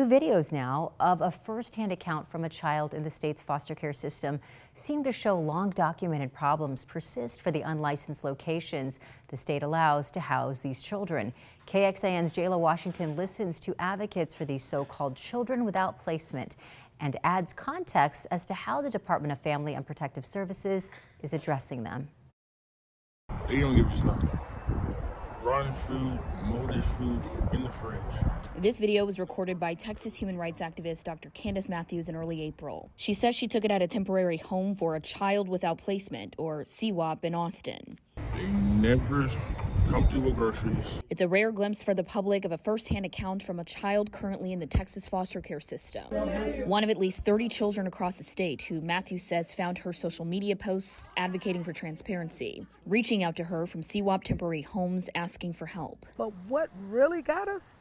New videos now of a first-hand account from a child in the state's foster care system seem to show long-documented problems persist for the unlicensed locations the state allows to house these children. KXAN's Jayla Washington listens to advocates for these so-called children without placement and adds context as to how the Department of Family and Protective Services is addressing them. They don't give us nothing. Rotten food, molded food in the fridge. This video was recorded by Texas human rights activist Dr. Candace Matthews in early April. She says she took it at a temporary home for a child without placement, or CWAP, in Austin. They never come through with groceries. It's a rare glimpse for the public of a first-hand account from a child currently in the Texas foster care system. One of at least 30 children across the state who Matthews says found her social media posts advocating for transparency, reaching out to her from CWAP temporary homes asking for help. But what really got us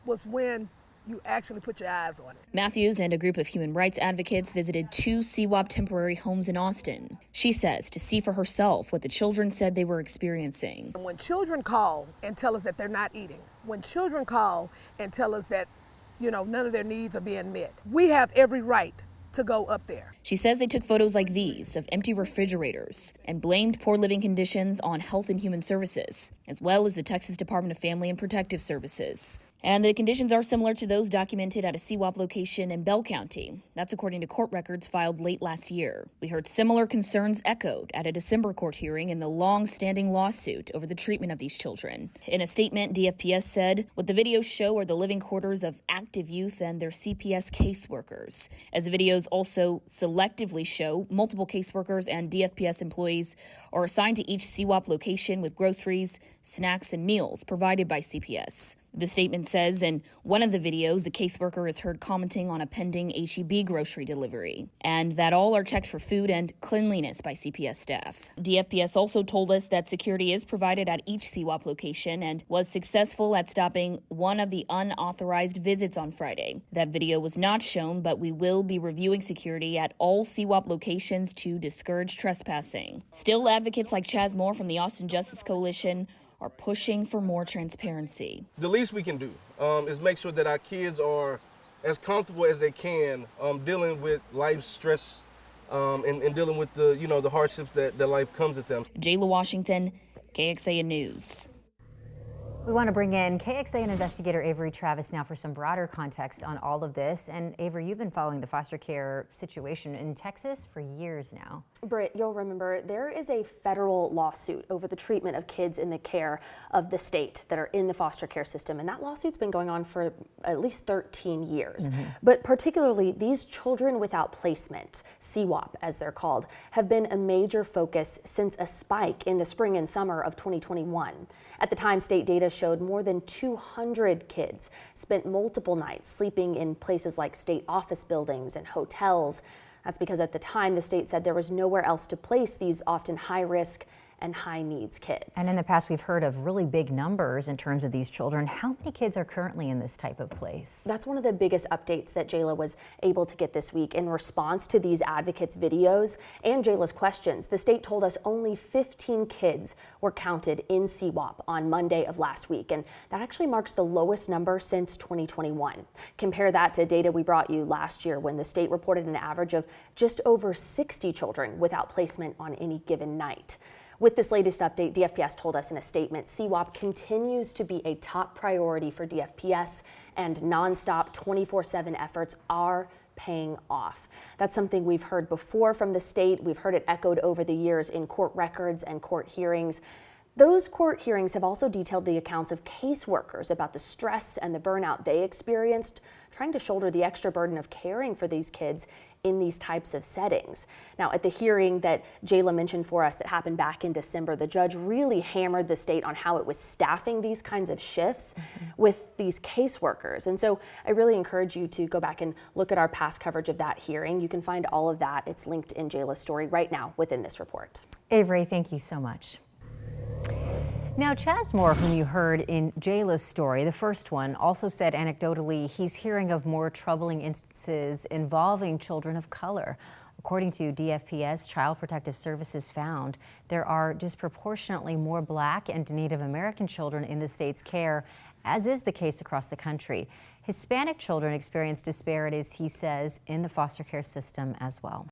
was when you actually put your eyes on it. Matthews and a group of human rights advocates visited 2 CWAP temporary homes in Austin. She says to see for herself what the children said they were experiencing. When children call and tell us that they're not eating, when children call and tell us that, none of their needs are being met, we have every right to go up there. She says they took photos like these of empty refrigerators and blamed poor living conditions on Health and Human Services, as well as the Texas Department of Family and Protective Services. And the conditions are similar to those documented at a CWAP location in Bell County. That's according to court records filed late last year. We heard similar concerns echoed at a December court hearing in the long-standing lawsuit over the treatment of these children. In a statement, DFPS said, what the videos show are the living quarters of active youth and their CPS caseworkers, as the videos also selectively show multiple caseworkers and DFPS employees are assigned to each CWAP location with groceries, snacks, and meals provided by CPS. The statement says in one of the videos, the caseworker is heard commenting on a pending HEB grocery delivery, and that all are checked for food and cleanliness by CPS staff. DFPS also told us that security is provided at each CWAP location and was successful at stopping one of the unauthorized visits on Friday. That video was not shown, but we will be reviewing security at all CWAP locations to discourage trespassing. Still, advocates like Chaz Moore from the Austin Justice Coalition are pushing for more transparency. The least we can do is make sure that our kids are as comfortable as they can dealing with life stress and dealing with the hardships that life comes at them. Jayla Washington, KXAN News. We want to bring in KXAN investigator Avery Travis now for some broader context on all of this. And Avery, you've been following the foster care situation in Texas for years now. Britt, you'll remember there is a federal lawsuit over the treatment of kids in the care of the state that are in the foster care system. And that lawsuit's been going on for at least 13 years. But particularly these children without placement, CWAP as they're called, have been a major focus since a spike in the spring and summer of 2021. At the time, state data showed more than 200 kids spent multiple nights sleeping in places like state office buildings and hotels. That's because at the time, the state said there was nowhere else to place these often high-risk and high-needs kids. And in the past, we've heard of really big numbers in terms of these children. How many kids are currently in this type of place? That's one of the biggest updates that Jayla was able to get this week in response to these advocates' videos and Jayla's questions. The state told us only 15 kids were counted in CWAP on Monday of last week, and that actually marks the lowest number since 2021. Compare that to data we brought you last year when the state reported an average of just over 60 children without placement on any given night. With this latest update, DFPS told us in a statement, CWAP continues to be a top priority for DFPS and nonstop 24/7 efforts are paying off. That's something we've heard before from the state. We've heard it echoed over the years in court records and court hearings. Those court hearings have also detailed the accounts of caseworkers about the stress and the burnout they experienced trying to shoulder the extra burden of caring for these kids in these types of settings. Now, at the hearing that Jayla mentioned for us that happened back in December, the judge really hammered the state on how it was staffing these kinds of shifts with these caseworkers. And so I really encourage you to go back and look at our past coverage of that hearing. You can find all of that. It's linked in Jayla's story right now within this report. Avery, thank you so much. Now, Chaz Moore, whom you heard in Jayla's story, the first one, also said anecdotally he's hearing of more troubling instances involving children of color. According to DFPS, Child Protective Services found there are disproportionately more Black and Native American children in the state's care as is the case across the country. Hispanic children experience disparities, he says, in the foster care system as well.